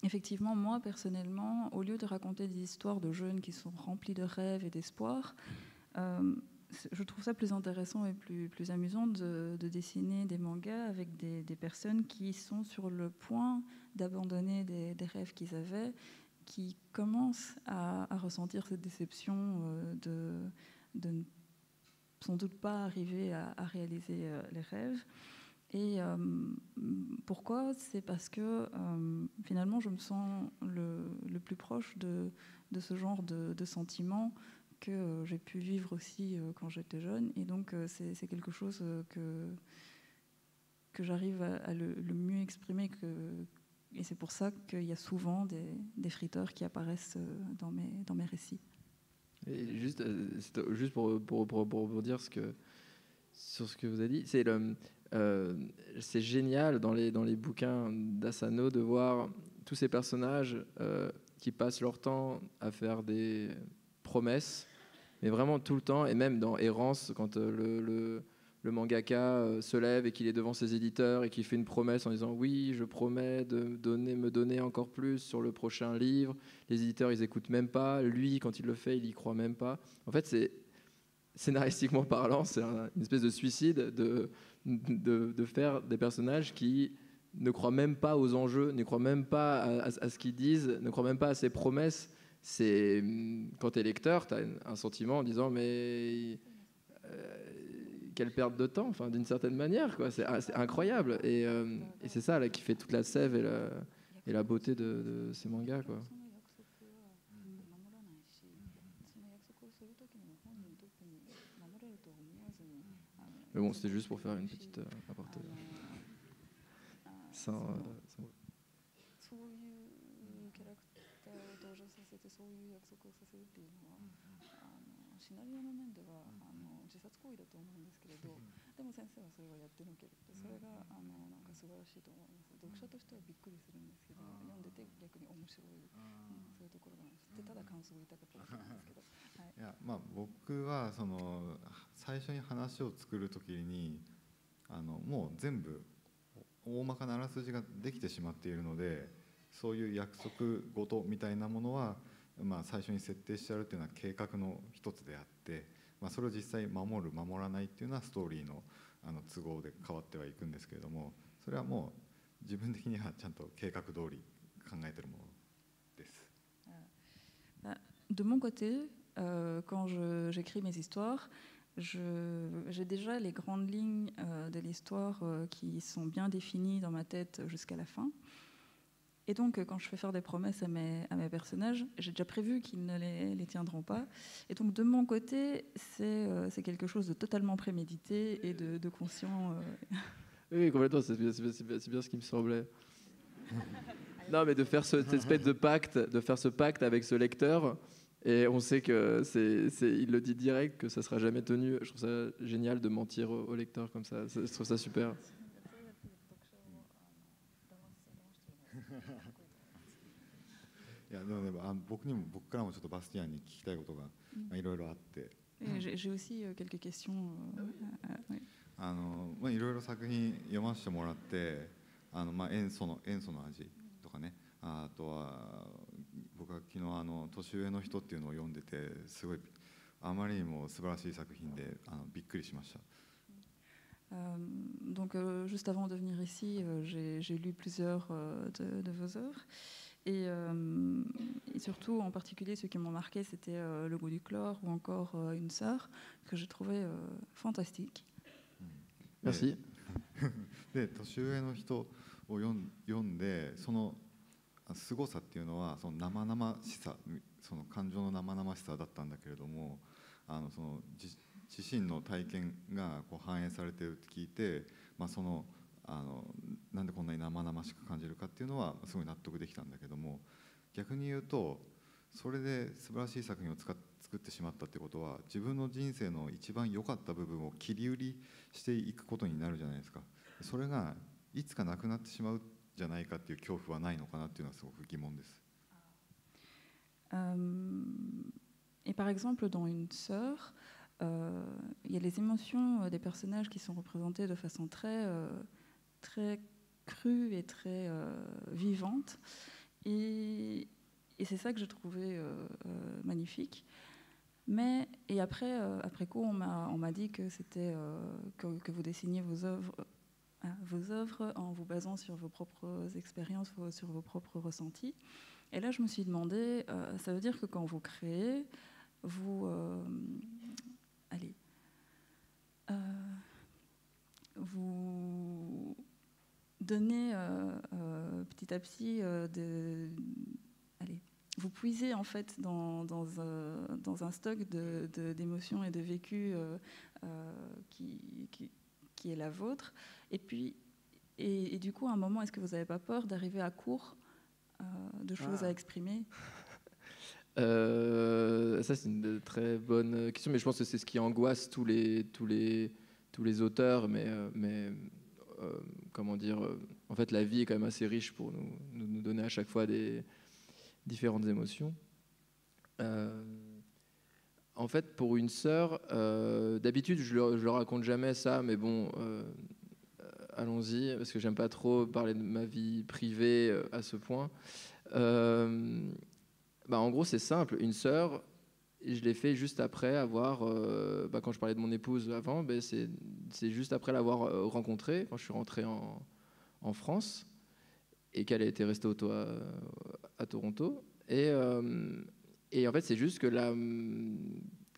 S3: effectivement, moi, personnellement, au lieu de raconter des histoires de jeunes qui sont remplis de rêves et d'espoir, je trouve ça plus intéressant et plus amusant de dessiner des mangas avec des personnes qui sont sur le point d'abandonner des rêves qu'ils avaient, qui commencent à ressentir cette déception de ne sans doute pas arriver à réaliser les rêves. Et pourquoi? C'est parce que finalement je me sens le plus proche de ce genre de sentiments que j'ai pu vivre aussi quand j'étais jeune, et donc c'est quelque chose que j'arrive à le mieux exprimer, et c'est pour ça qu'il y a souvent des friteurs qui apparaissent dans mes récits.
S4: Et juste pour dire sur ce que vous avez dit, c'est génial dans les bouquins d'Asano de voir tous ces personnages qui passent leur temps à faire des promesses, mais vraiment tout le temps, et même dans Errance, quand le le mangaka se lève et qu'il est devant ses éditeurs et qu'il fait une promesse en disant oui, je promets de me donner encore plus sur le prochain livre. Les éditeurs, ils écoutent même pas. Lui, quand il le fait, il y croit même pas. En fait, c'est scénaristiquement parlant, c'est une espèce de suicide de faire des personnages qui ne croient même pas aux enjeux, ne croient même pas à ce qu'ils disent, ne croient même pas à ses promesses. C'est quand tu es lecteur, tu as un sentiment en disant mais quelle perte de temps, enfin, d'une certaine manière, quoi. C'est incroyable. Et c'est ça là, qui fait toute la sève et la beauté de ces mangas, quoi. Mais bon, c'était juste pour faire une petite aparté. Sans
S3: シナリオの面では自殺行為だと思うんですけれど、でも先生はそれをやってのけるって、それがなんか素晴らしいと思います。読者としてはびっくりするんですけど、読んでて逆に面白い、そういうところがあって、ただ感想を言いたかっただけなんですけど、はい、いや、まあ、僕はその最初に話を作るときにもう全部大まかなあらすじができてしまっているので、そういう約束事みたいなものはまあ、最初に設定してあるっていうのは計画の一つであって、まあ、それを実際守る守らないっていうのはストーリーの都合で変わってはいくんですけれども、それはもう自分的にはちゃんと計画通り考えているものです。De mon côté, quand j'écris mes histoires, j'ai déjà les grandes lignes de l'histoire qui sont bien définies dans ma tête jusqu'à la fin. Et donc, quand je fais faire des promesses à mes personnages, j'ai déjà prévu qu'ils ne les tiendront pas. Et donc, de mon côté, c'est quelque chose de totalement prémédité et de conscient.
S4: Oui, complètement, c'est bien ce qui me semblait. Non, mais de faire cette espèce de pacte, de faire ce pacte avec ce lecteur, et on sait que il le dit direct, que ça ne sera jamais tenu. Je trouve ça génial de mentir au lecteur comme ça. Je trouve ça super. いやでもね、僕からもちょっとバスティアンに聞きたいことがいろいろあって。
S3: J'ai aussi quelques questions.
S2: いろいろ作品読ませてもらって、塩素の味とかね、あとは僕は昨日年上の人っていうのを読んでて、すごいあまりにも素晴らしい作品でびっくりしました。
S3: Donc juste avant de venir ici, j'ai lu plusieurs de vos œuvres. Et surtout, en particulier, ceux qui m'ont marqué, c'était Le goût du chlore ou encore Une sœur, que j'ai trouvé fantastique.
S4: Merci.
S2: で、年上の人を読んで、その凄さっていうのは、その生々しさ、その感情の生々しさだったんだけれども、その自身の体験がこう反映されているって聞いて、そのなんでこんなに生々しく感じるかっていうのはすごい納得できたんだけども、逆に言うとそれで素晴らしい作品を作ってしまったってことは、自分の人生の一番良かった部分を切り売りしていくことになるじゃないですか。それがいつかなくなってしまうじゃないかっていう恐怖はないのかなっていうのはすごく疑問です。
S3: Et par exemple, dans Une sœur, il y a les émotions des personnages qui sont représentées de façon très crue et très vivante. Et c'est ça que j'ai trouvé magnifique. Mais, et après coup, on m'a dit que c'était que vous dessiniez vos œuvres en vous basant sur vos propres expériences, sur vos propres ressentis. Et là, je me suis demandé, ça veut dire que quand vous créez, vous vous donnez petit à petit vous puisez en fait dans un stock d'émotions et de vécus qui est la vôtre. Et puis et du coup, à un moment, est-ce que vous n'avez pas peur d'arriver à court de choses à exprimer?
S4: Ça, c'est une très bonne question, mais je pense que c'est ce qui angoisse tous les auteurs, mais comment dire, en fait, la vie est quand même assez riche pour nous donner à chaque fois des différentes émotions. En fait, pour une sœur, d'habitude, je le raconte jamais ça, mais bon, allons-y, parce que j'aime pas trop parler de ma vie privée à ce point. En gros, c'est simple. Une sœur, je l'ai fait juste après avoir, quand je parlais de mon épouse avant, c'est juste après l'avoir rencontrée, quand je suis rentré en France, et qu'elle a été restée à Toronto. Et en fait, c'est juste que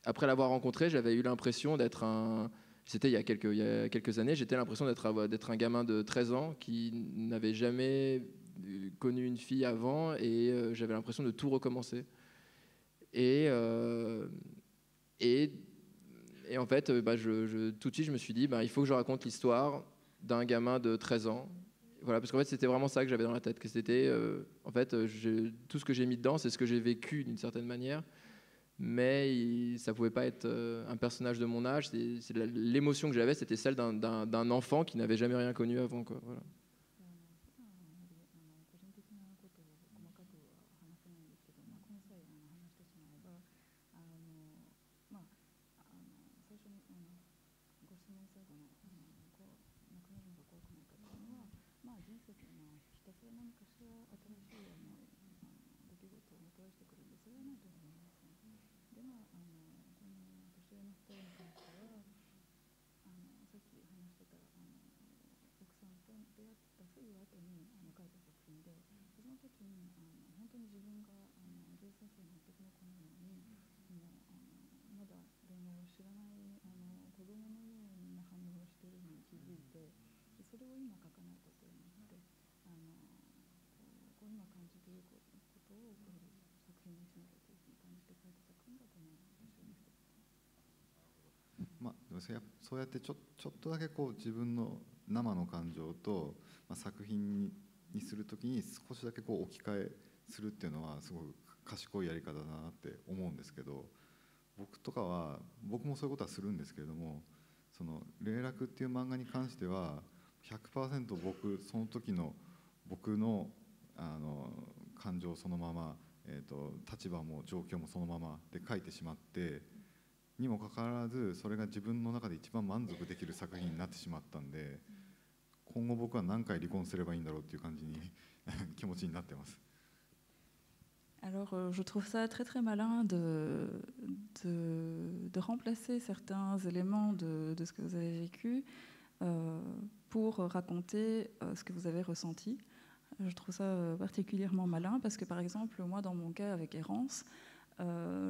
S4: après l'avoir rencontrée, j'avais eu l'impression d'être c'était il y a quelques années, j'étais l'impression d'être un gamin de 13 ans qui n'avait jamais connu une fille avant, et j'avais l'impression de tout recommencer. Et en fait, tout de suite, je me suis dit, il faut que je raconte l'histoire d'un gamin de 13 ans. Voilà, parce qu'en fait, c'était vraiment ça que j'avais dans la tête, que c'était, tout ce que j'ai mis dedans, c'est ce que j'ai vécu d'une certaine manière, mais ça pouvait pas être un personnage de mon âge. L'émotion que j'avais, c'était celle d'un enfant qui n'avait jamais rien connu avant, quoi. Voilà.
S2: そうやってちょっとだけこう自分の生の感情と、作品にするときに少しだけこう置き換えするっていうのはすごく賢いやり方だなって思うんですけど、僕もそういうことはするんですけれども、その「霊楽」っていう漫画に関しては 100% その時の僕の感情そのまま、立場も状況もそのままで書いてしまってにもかかわらず、それが自分の中で一番満足できる作品になってしまったんで、今後僕は何回離婚すればいいんだろうっていう感じに気持ちになってます。
S3: Alors, je trouve ça très très malin de remplacer certains éléments de ce que vous avez vécu pour raconter ce que vous avez ressenti. Je trouve ça particulièrement malin parce que, par exemple, moi, dans mon cas avec Errance,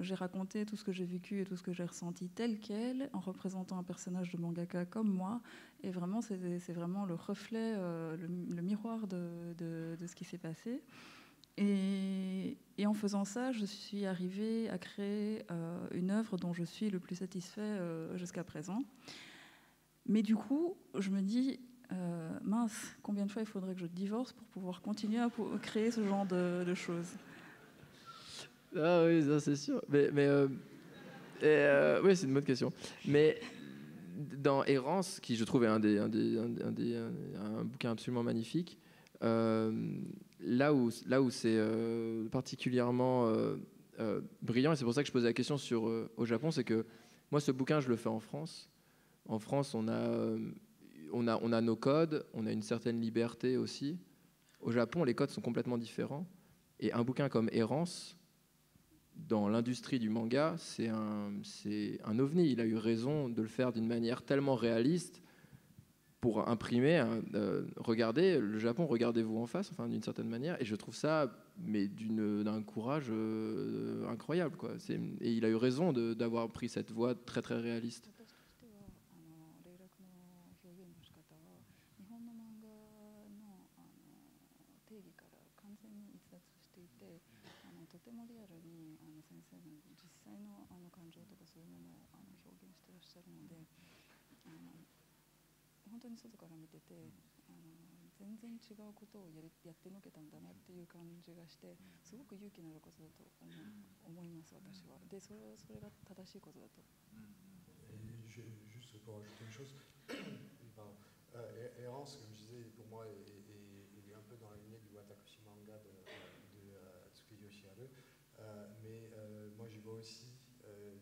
S3: j'ai raconté tout ce que j'ai vécu et tout ce que j'ai ressenti tel quel, en représentant un personnage de mangaka comme moi. Et vraiment, c'est vraiment le reflet, le miroir de ce qui s'est passé. Et en faisant ça, je suis arrivée à créer une œuvre dont je suis le plus satisfait jusqu'à présent. Mais du coup, je me dis, mince, combien de fois il faudrait que je divorce pour pouvoir continuer à créer ce genre de choses?
S4: Ah oui, ça c'est sûr. Oui, c'est une bonne question. Mais dans Errance, qui je trouve est un bouquin absolument magnifique, là où c'est particulièrement brillant, et c'est pour ça que je posais la question au Japon, c'est que moi, ce bouquin, je le fais en France. En France, on a nos codes, on a une certaine liberté aussi. Au Japon, les codes sont complètement différents. Et un bouquin comme Errance, dans l'industrie du manga, c'est un ovni. Il a eu raison de le faire d'une manière tellement réaliste pour imprimer, regardez le Japon, regardez-vous en face, enfin d'une certaine manière, et je trouve ça d'un courage incroyable, quoi. Et il a eu raison d'avoir pris cette voie très très réaliste.
S1: Juste pour ajouter une chose, Errance, comme je disais, pour moi, il est un peu dans la lignée du Watakushi manga de Tsukiyoshi Haru, mais moi j'y vois aussi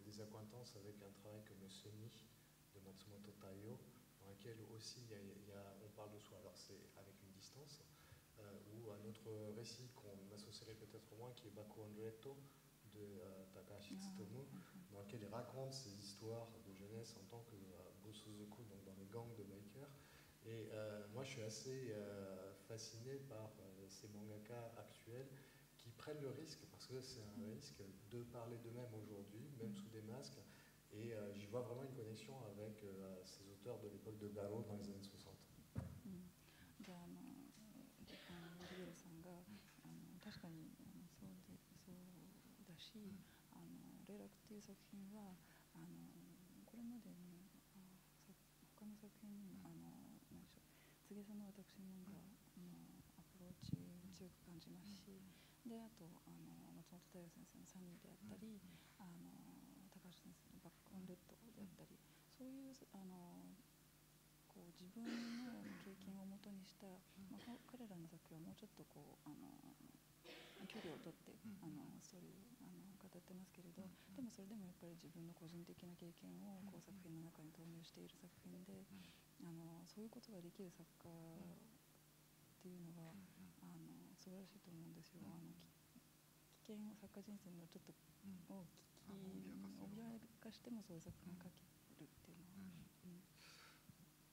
S1: des des accointances avec un travail comme Semi de Matsumoto Taiyo, dans lequel aussi on parle de soi. Alors c'est avec une distance, ou un autre récit qu'on associerait peut-être moins, qui est Baku Andretto de Takahashi Tsutomu, dans lequel il raconte ses histoires de jeunesse en tant que Bosozoku, donc dans les gangs de bikers. Et moi je suis assez fasciné par ces mangaka actuels qui prennent le risque, parce que c'est un risque, de parler d'eux-mêmes aujourd'hui, même sous des masques. Et j'y vois vraiment une connexion avec ces auteurs de l'époque de Garo dans les années 60.
S3: リゲルさんが確かにそうだし、霊落っていう作品はこれまでの他の作品にも何でしょう、柘植さんの私漫画のアプローチ強く感じますし、であと松本太陽先生のサニーであったり、高橋先生のバックオンレッドであったり、そういうこう自分の経験をもとにした、彼らの作品はもうちょっとこう距離を取って、ストーリーを語ってますけれど、でもそれでもやっぱり自分の個人的な経験をこう作品の中に投入している作品で、そういうことができる作家っていうのは素晴らしいと思うんですよ。危険を作家人生のちょっとを脅かしてもそういう作品を書けるっていうのは。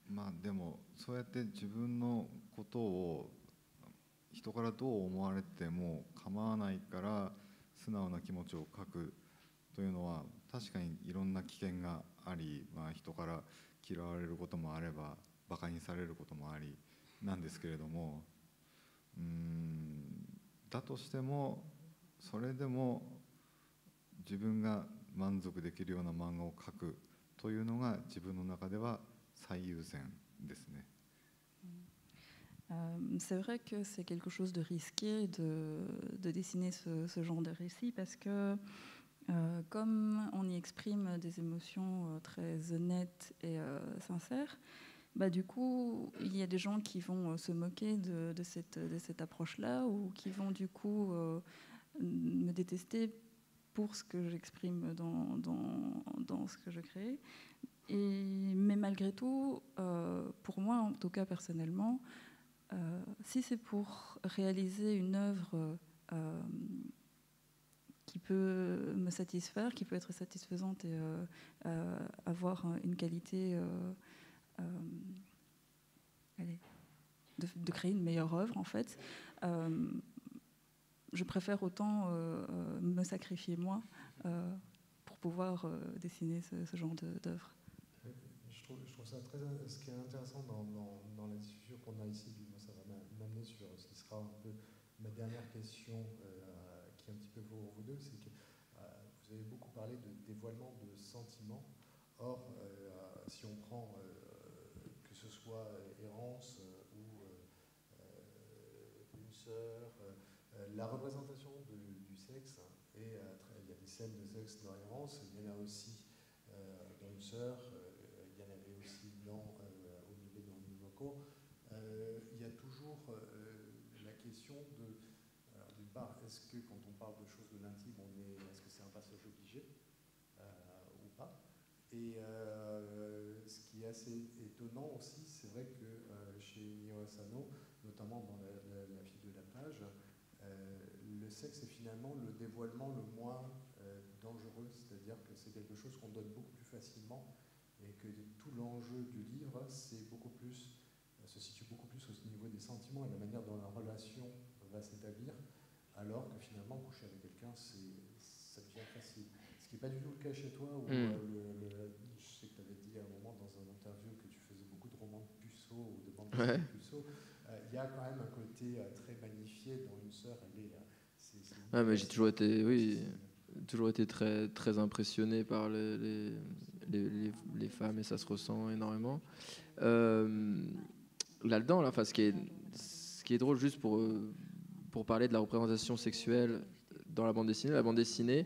S2: まあでもそうやって自分のことを人からどう思われても構わないから素直な気持ちを書くというのは確かにいろんな危険があり、人から嫌われることもあればバカにされることもありなんですけれども、だとしてもそれでも自分が満足できるような漫画を描くというのが自分の中では最優先ですね。
S3: C'est vrai que c'est quelque chose de risqué de dessiner ce genre de récit parce que comme on y exprime des émotions très honnêtes et sincères, du coup il y a des gens qui vont se moquer de cette approche-là ou qui vont du coup me détester pour ce que j'exprime dans ce que je crée. Mais malgré tout, pour moi en tout cas personnellement, si c'est pour réaliser une œuvre qui peut me satisfaire, qui peut être satisfaisante et avoir une qualité, de créer une meilleure œuvre en fait, je préfère autant me sacrifier moi pour pouvoir dessiner ce genre d'œuvre.
S1: Je trouve ça très. Ce qui est intéressant dans la discussion qu'on a ici, moi ça va m'amener sur ce qui sera un peu ma dernière question, qui est un petit peu pour vous deux, c'est que vous avez beaucoup parlé de dévoilement de sentiments. Or, si on prend que ce soit Errance ou Une sœur, la représentation du sexe, et il y a des scènes de sexe dans Errance, il y en a aussi dans Une sœur. Il y en avait aussi dans Onibe no Minoko. Il y a toujours la question d'une part, est-ce que quand on parle de choses de l'intime, est-ce que c'est un passage obligé ou pas? Et ce qui est assez étonnant aussi, c'est vrai que chez Inyo Asano, notamment dans la fille de la plage, le sexe est finalement le dévoilement le moins dangereux, c'est-à-dire que c'est quelque chose qu'on donne beaucoup plus facilement. Et que tout l'enjeu du livre se situe beaucoup plus au niveau des sentiments et la manière dont la relation va s'établir, alors que finalement coucher avec quelqu'un, ça devient facile. Ce qui n'est pas du tout le cas chez toi, où je sais que tu avais dit à un moment dans une interview que tu faisais beaucoup de romans de puceaux ou de bandes de puceaux. Il y a quand même un côté très magnifié dans Une sœur.
S4: Mais j'ai toujours été très, très impressionné par les femmes et ça se ressent énormément. Là-dedans, ce qui est drôle, juste pour parler de la représentation sexuelle dans la bande dessinée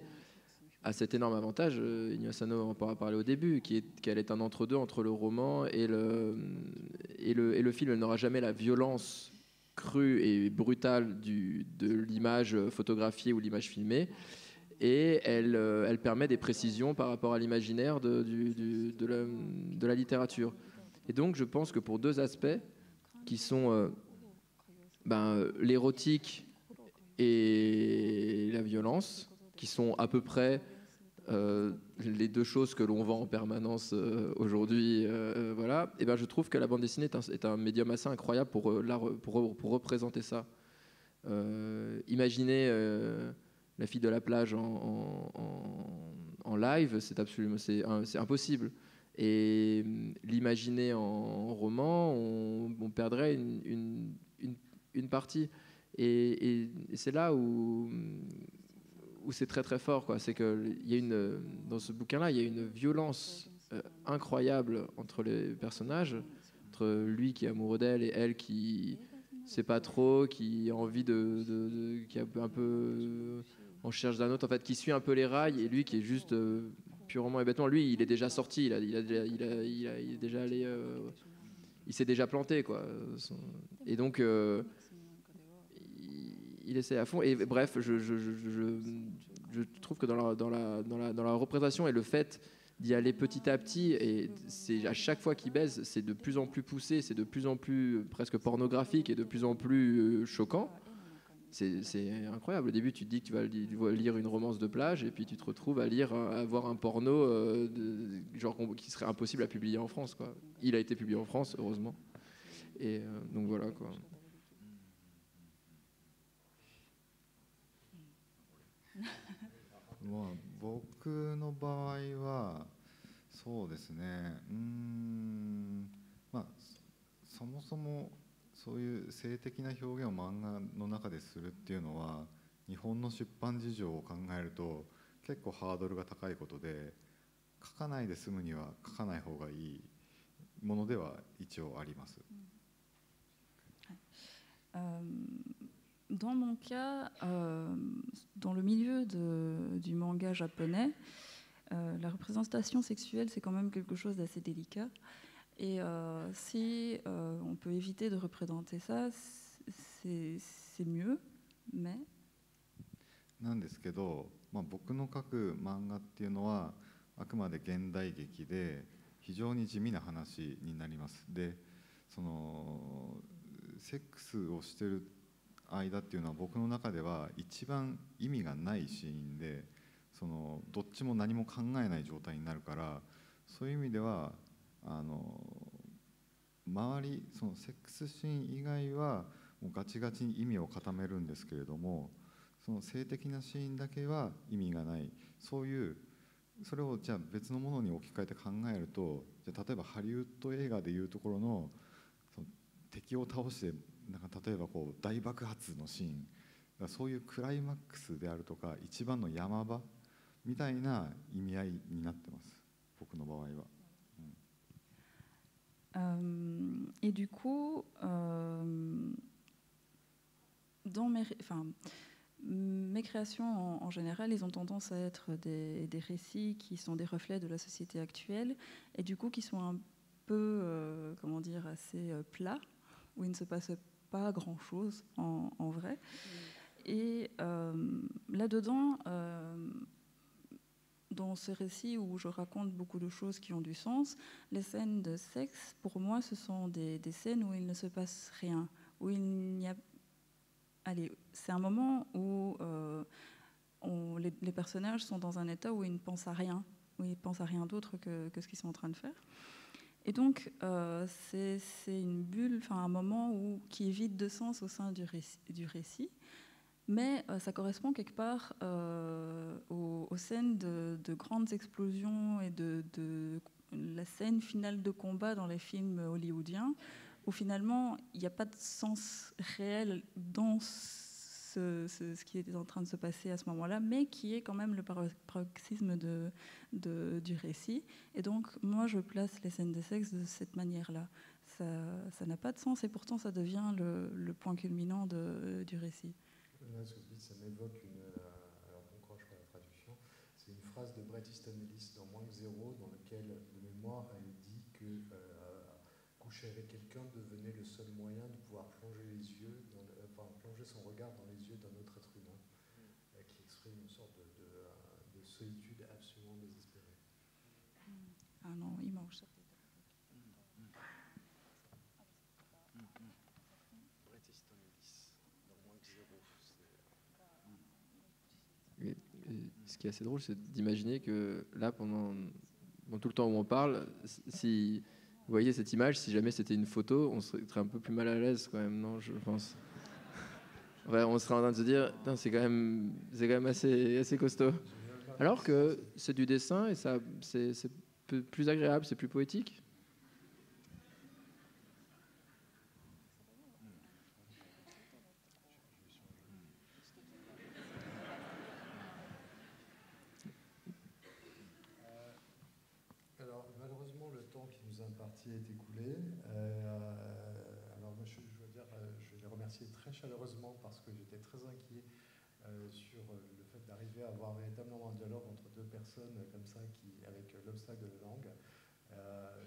S4: a cet énorme avantage, Inyo Asano en a parlé au début, qu'elle est un entre-deux entre le roman et le film. Elle n'aura jamais la violence crue et brutale de l'image photographiée ou l'image filmée. et elle permet des précisions par rapport à l'imaginaire de la littérature. Et donc je pense que pour deux aspects qui sont l'érotique et la violence, qui sont à peu près les deux choses que l'on vend en permanence aujourd'hui, voilà. Et ben je trouve que la bande dessinée est un médium assez incroyable pour représenter ça. Imaginez la fille de la plage en live, c'est impossible. Et l'imaginer en roman, on perdrait une partie. Et c'est là où c'est très très fort, quoi. C'est que dans ce bouquin-là, il y a une violence incroyable entre les personnages, entre lui qui est amoureux d'elle et elle qui sait pas trop, qui a envie qui est un peu en cherche d'un autre, en fait, qui suit un peu les rails, et lui qui est juste purement et bêtement. Lui, il est déjà sorti, il est déjà allé, il s'est déjà planté, quoi. Et donc il essaie à fond. Et bref, je trouve que dans la représentation et le fait d'y aller petit à petit, et c'est à chaque fois qu'il baise, c'est de plus en plus poussé, c'est de plus en plus presque pornographique et de plus en plus choquant. C'est incroyable. Au début, tu te dis que tu vas lire une romance de plage, et puis tu te retrouves à voir un porno genre qui serait impossible à publier en France, quoi. Il a été publié en France, heureusement. Et donc voilà, quoi.
S2: まあ、僕の場合はそうですね、まあ、そもそもそういう性的な表現を漫画の中でするっていうのは日本の出版事情を考えると結構ハードルが高いことで、書かないで済むには書かない方がいいものでは一応あります。
S3: Dans mon cas, dans le milieu du manga japonais, la représentation sexuelle, c'est quand même quelque chose d'assez délicat. Et si on peut éviter de représenter ça, c'est mieux, mais...
S2: なんですけど、僕の描く漫画っていうのはあくまで現代劇で非常に地味な話になります。で、そのセックスをしてる間っていうのは僕の中では一番意味がないシーンで、そのどっちも何も考えない状態になるから、そういう意味では周りそのセックスシーン以外はもうガチガチに意味を固めるんですけれども、その性的なシーンだけは意味がない、そういうそれをじゃあ別のものに置き換えて考えると、じゃあ例えばハリウッド映画でいうところのその敵を倒してなんか例えばこう大爆発のシーンがそういうクライマックスであるとか一番の山場みたいな意味合いになってます、僕の場合は。
S3: Et du coup, dans mes créations en général, ils ont tendance à être des récits qui sont des reflets de la société actuelle et du coup qui sont un peu, comment dire, assez plats, où il ne se passe pas grand-chose en vrai. Et là-dedans, dans ce récit où je raconte beaucoup de choses qui ont du sens, les scènes de sexe, pour moi, ce sont des scènes où il ne se passe rien, où il n'y a... Allez, c'est un moment où les personnages sont dans un état où ils ne pensent à rien, où ils pensent à rien d'autre que ce qu'ils sont en train de faire. Et donc, c'est une bulle, un moment qui est vide de sens au sein du récit, mais ça correspond quelque part aux scènes de grandes explosions et de la scène finale de combat dans les films hollywoodiens, où finalement, il n'y a pas de sens réel dans ce qui est en train de se passer à ce moment-là, mais qui est quand même le paroxysme du récit. Et donc, moi, je place les scènes de sexe de cette manière-là. Ça n'a pas de sens, et pourtant, ça devient le point culminant du récit.
S1: Là, ce que tu dis, ça m'évoque alors bon courage pour la traduction, c'est une phrase de Bret Easton Ellis dans Moins que Zéro, dans laquelle, de mémoire, elle dit que coucher avec quelqu'un devenait le seul moyen de pouvoir plonger plonger son regard dans les yeux d'un autre être humain, qui exprime une sorte solitude absolument désespérée.
S4: Ce qui est assez drôle, c'est d'imaginer que là, pendant tout le temps où on parle, si vous voyez cette image, si jamais c'était une photo, on serait un peu plus mal à l'aise quand même, non, je pense. Ouais, on serait en train de se dire, c'est quand même assez costaud. Alors que c'est du dessin et ça, c'est plus agréable, c'est plus poétique.
S1: Alors malheureusement le temps qui nous est imparti est écoulé. Alors moi, je dois dire, je les remercier très chaleureusement parce que j'étais très inquiet sur le fait d'arriver à avoir véritablement un dialogue entre deux personnes comme ça, avec l'obstacle de la langue.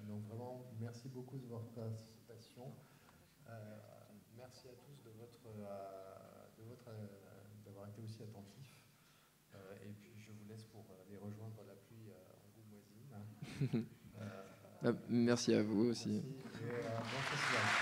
S1: Donc vraiment, merci beaucoup de votre participation. Merci à tous d'avoir été aussi attentifs. Et puis je vous laisse pour aller rejoindre la pluie angoumoisine.
S4: Merci à vous aussi.
S1: Merci et bon festival.